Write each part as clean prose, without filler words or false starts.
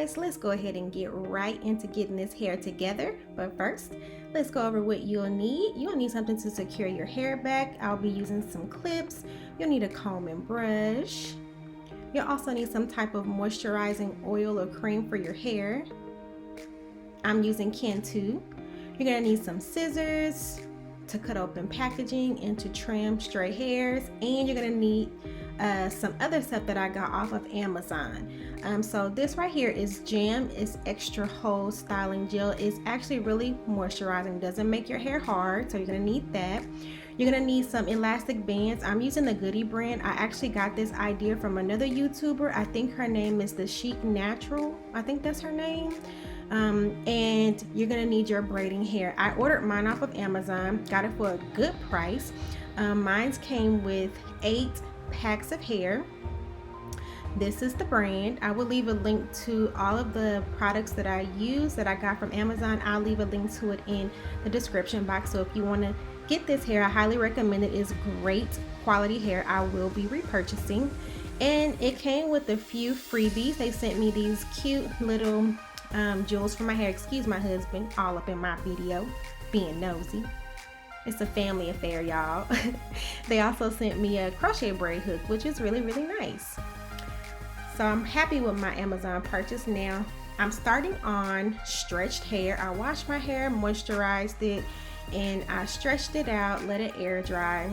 guys, let's go ahead and get right into getting this hair together. But first, let's go over what you'll need. You'll need something to secure your hair back. I'll be using some clips. You'll need a comb and brush. You'll also need some type of moisturizing oil or cream for your hair. I'm using Canon. You're gonna need some scissors to cut open packaging and to trim stray hairs, and you're gonna need some other stuff that I got off of Amazon. So this right here is Jam. It's extra hold styling gel. It's actually really moisturizing, doesn't make your hair hard, so you're gonna need that. You're gonna need some elastic bands. I'm using the Goody brand. I actually got this idea from another YouTuber. I think her name is TheChicNatural. I think that's her name. And you're gonna need your braiding hair. I ordered mine off of Amazon, got it for a good price. Mine came with 8 packs of hair. This is the brand. I will leave a link to all of the products that I use that I got from Amazon. I'll leave a link to it in the description box. So if you want to get this hair, I highly recommend it. It's great quality hair. I will be repurchasing. And it came with a few freebies. They sent me these cute little jewels for my hair. Excuse my husband, all up in my video, being nosy. It's a family affair, y'all. They also sent me a crochet braid hook, which is really, really nice. So I'm happy with my Amazon purchase. Now I'm starting on stretched hair. I washed my hair, moisturized it, and I stretched it out, let it air dry.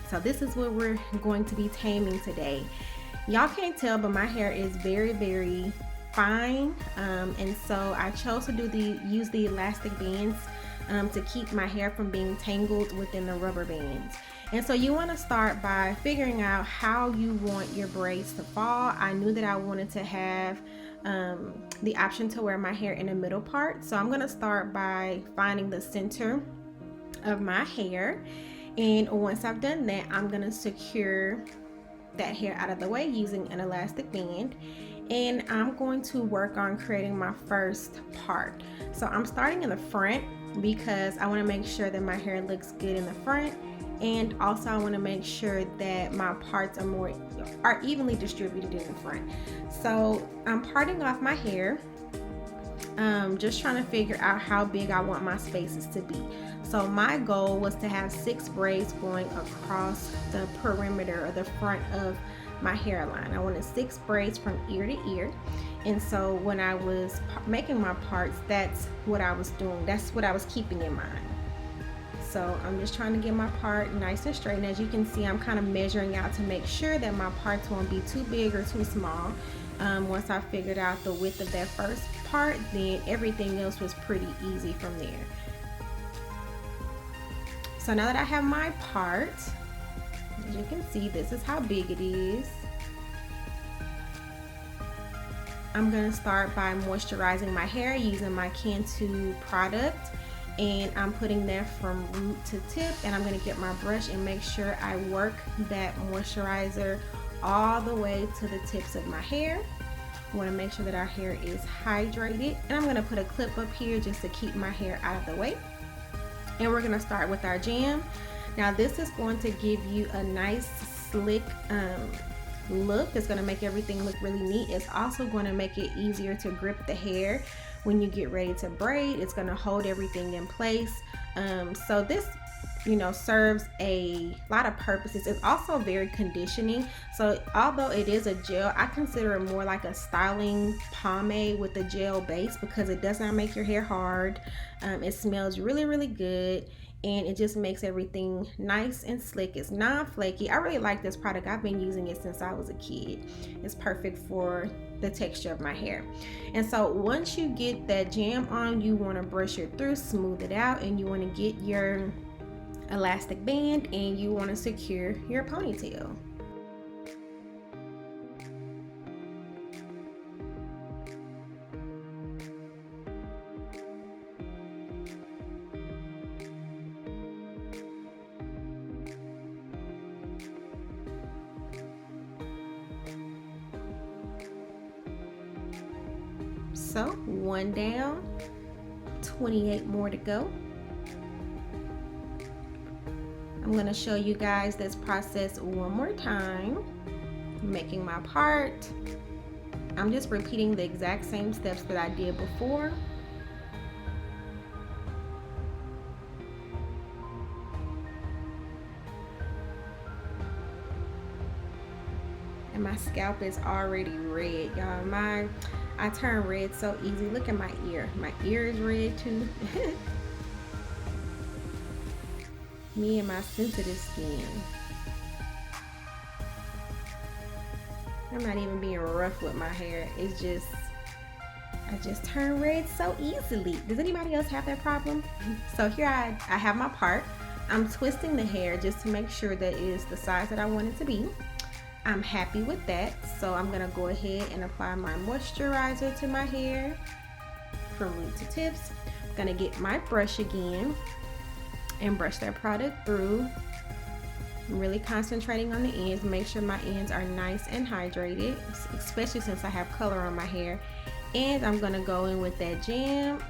So this is what we're going to be taming today. Y'all can't tell, but my hair is very, very fine, and so I chose to use the elastic bands to keep my hair from being tangled within the rubber bands. And so you want to start by figuring out how you want your braids to fall. I knew that I wanted to have the option to wear my hair in the middle part, so I'm going to start by finding the center of my hair, and once I've done that, I'm going to secure that hair out of the way using an elastic band, and I'm going to work on creating my first part. So I'm starting in the front because I want to make sure that my hair looks good in the front, and also I want to make sure that my parts are evenly distributed in the front. So I'm parting off my hair, just trying to figure out how big I want my spaces to be. So my goal was to have 6 braids going across the perimeter or the front of my hairline. I wanted 6 braids from ear to ear, and so when I was making my parts, that's what I was doing. That's what I was keeping in mind. So I'm just trying to get my part nice and straight, and as you can see, I'm kind of measuring out to make sure that my parts won't be too big or too small. Once I figured out the width of that first part, then everything else was pretty easy from there. So now that I have my part, as you can see, this is how big it is. I'm going to start by moisturizing my hair using my Canon product, and I'm putting that from root to tip, and I'm going to get my brush and make sure I work that moisturizer all the way to the tips of my hair. I want to make sure that our hair is hydrated, and I'm going to put a clip up here just to keep my hair out of the way. And we're going to start with our jam. Now this is going to give you a nice slick look. It's going to make everything look really neat. It's also going to make it easier to grip the hair when you get ready to braid. It's going to hold everything in place. So this, serves a lot of purposes. It's also very conditioning. So although it is a gel, I consider it more like a styling pomade with a gel base because it does not make your hair hard. It smells really, really good, and it just makes everything nice and slick. It's non-flaky. I really like this product. I've been using it since I was a kid. It's perfect for the texture of my hair. And so once you get that jam on, you want to brush it through, smooth it out, and you want to get your elastic band and you want to secure your ponytail. So 1 down, 28 more to go. I'm going to show you guys this process one more time. Making my part, I'm just repeating the exact same steps that I did before. And my scalp is already red, y'all. I turn red so easy. Look at my ear. My ear is red too. Me and my sensitive skin. I'm not even being rough with my hair. It's just, I just turn red so easily. Does anybody else have that problem? So here I have my part. I'm twisting the hair just to make sure that it is the size that I want it to be. I'm happy with that, so I'm gonna go ahead and apply my moisturizer to my hair from root to tips. I'm gonna get my brush again and brush that product through. I'm really concentrating on the ends, make sure my ends are nice and hydrated, especially since I have color on my hair. And I'm gonna go in with that jam.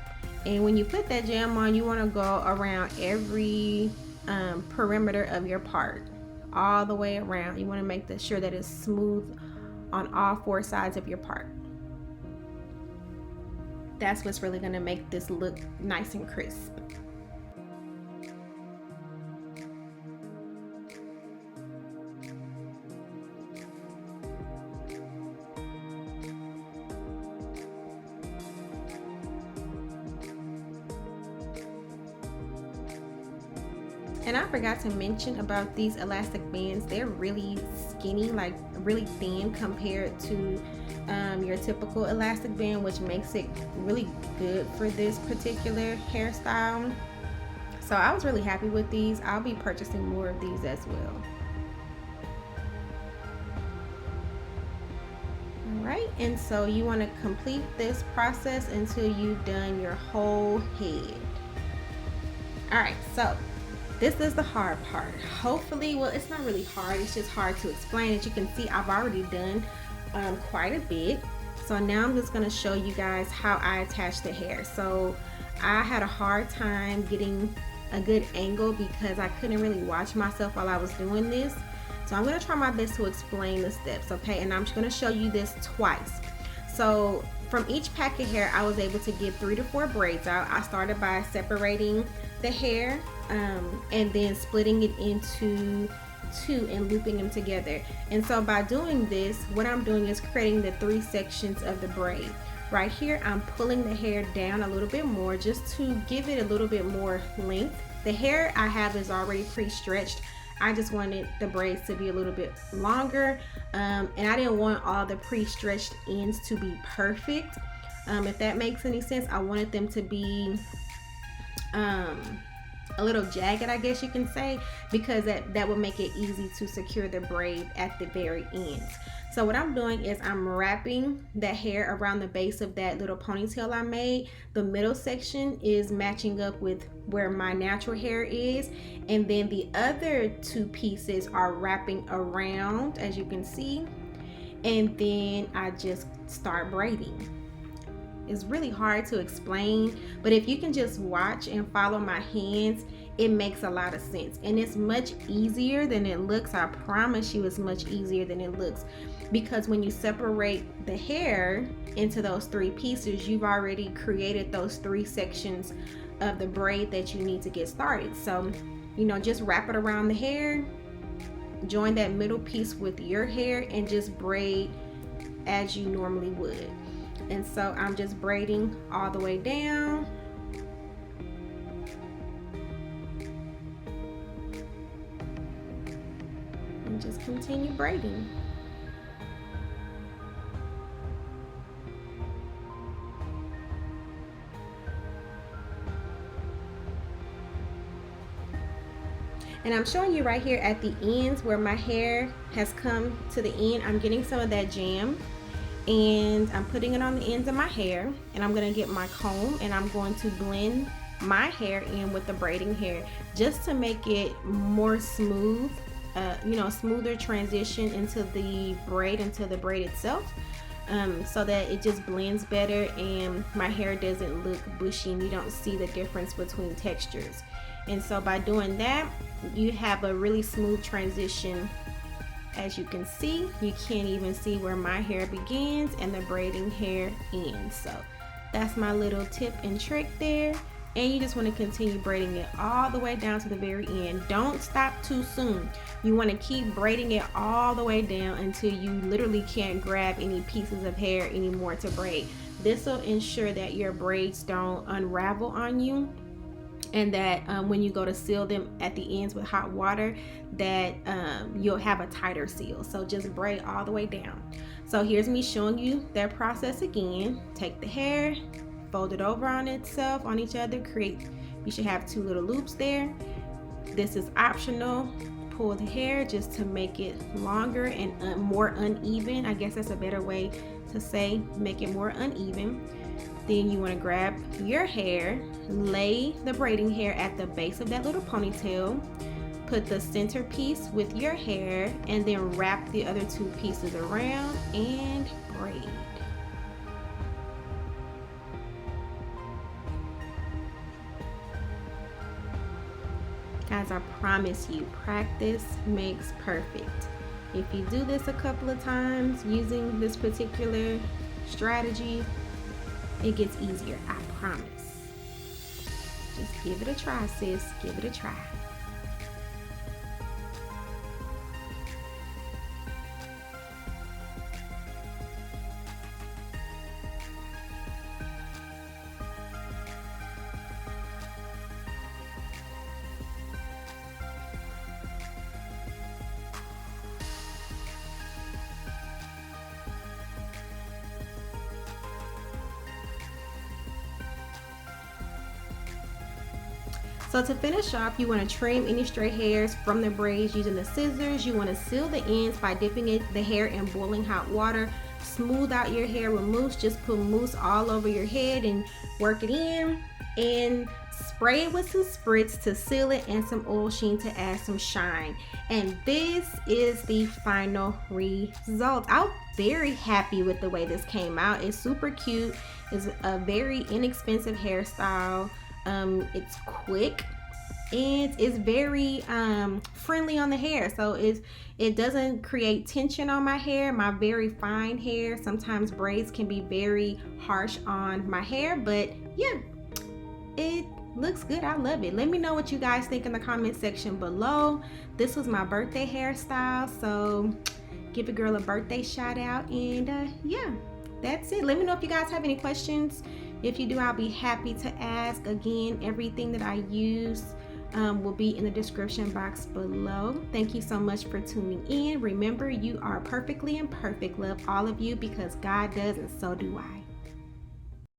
And when you put that jam on, you wanna go around every perimeter of your part, all the way around. You wanna make sure that it's smooth on all 4 sides of your part. That's what's really gonna make this look nice and crisp. And I forgot to mention about these elastic bands. They're really skinny, like really thin compared to your typical elastic band, which makes it really good for this particular hairstyle. So I was really happy with these. I'll be purchasing more of these as well. All right, and so you want to complete this process until you've done your whole head. All right, so this is the hard part. Hopefully, well, it's not really hard, it's just hard to explain. As you can see, I've already done quite a bit. So now I'm just gonna show you guys how I attach the hair. So I had a hard time getting a good angle because I couldn't really watch myself while I was doing this. So I'm gonna try my best to explain the steps, okay? And I'm just gonna show you this twice. So from each pack of hair, I was able to get 3 to 4 braids out. I started by separating the hair and then splitting it into 2 and looping them together. And so by doing this, what I'm doing is creating the 3 sections of the braid. Right here, I'm pulling the hair down a little bit more just to give it a little bit more length. The hair I have is already pre-stretched. I just wanted the braids to be a little bit longer, and I didn't want all the pre-stretched ends to be perfect. If that makes any sense, I wanted them to be a little jagged, I guess you can say, because that would make it easy to secure the braid at the very ends. So what I'm doing is I'm wrapping that hair around the base of that little ponytail I made. The middle section is matching up with where my natural hair is, and then the other 2 pieces are wrapping around, as you can see, and then I just start braiding. It's really hard to explain, but if you can just watch and follow my hands, it makes a lot of sense. And it's much easier than it looks. I promise you it's much easier than it looks, because when you separate the hair into those 3 pieces, you've already created those 3 sections of the braid that you need to get started. So, you know, just wrap it around the hair, join that middle piece with your hair, and just braid as you normally would. And so I'm just braiding all the way down. And just continue braiding. And I'm showing you right here at the ends where my hair has come to the end. I'm getting some of that jam, and I'm putting it on the ends of my hair, and I'm gonna get my comb and I'm going to blend my hair in with the braiding hair just to make it more smooth, you know, smoother transition into the braid itself, so that it just blends better and my hair doesn't look bushy and you don't see the difference between textures. And so by doing that, you have a really smooth transition As you can see, you can't even see where my hair begins and the braiding hair ends. So that's my little tip and trick there. And you just want to continue braiding it all the way down to the very end. Don't stop too soon. You want to keep braiding it all the way down until you literally can't grab any pieces of hair anymore to braid. This will ensure that your braids don't unravel on you, and that when you go to seal them at the ends with hot water, that you'll have a tighter seal. So just braid all the way down. So here's me showing you that process again. Take the hair, fold it over on itself, on each other, you should have 2 little loops there. This is optional. Pull the hair just to make it longer and more uneven. I guess that's a better way to say, make it more uneven. Then you want to grab your hair, lay the braiding hair at the base of that little ponytail, put the center piece with your hair, and then wrap the other 2 pieces around and braid. Guys, I promise you, practice makes perfect. If you do this a couple of times using this particular strategy, it gets easier, I promise. Just give it a try, sis. Give it a try. So to finish off, you want to trim any stray hairs from the braids using the scissors. You want to seal the ends by dipping the hair in boiling hot water. Smooth out your hair with mousse. Just put mousse all over your head and work it in. And spray it with some spritz to seal it and some oil sheen to add some shine. And this is the final result. I'm very happy with the way this came out. It's super cute. It's a very inexpensive hairstyle. It's quick and it's very friendly on the hair, so it doesn't create tension on my hair, my very fine hair. Sometimes braids can be very harsh on my hair, but yeah, it looks good. I love it. Let me know what you guys think in the comment section below. This was my birthday hairstyle, so give a girl a birthday shout out. And yeah, that's it. Let me know if you guys have any questions. If you do, I'll be happy to ask. Again, everything that I use will be in the description box below. Thank you so much for tuning in. Remember, you are perfectly imperfect. Love all of you because God does, and so do I.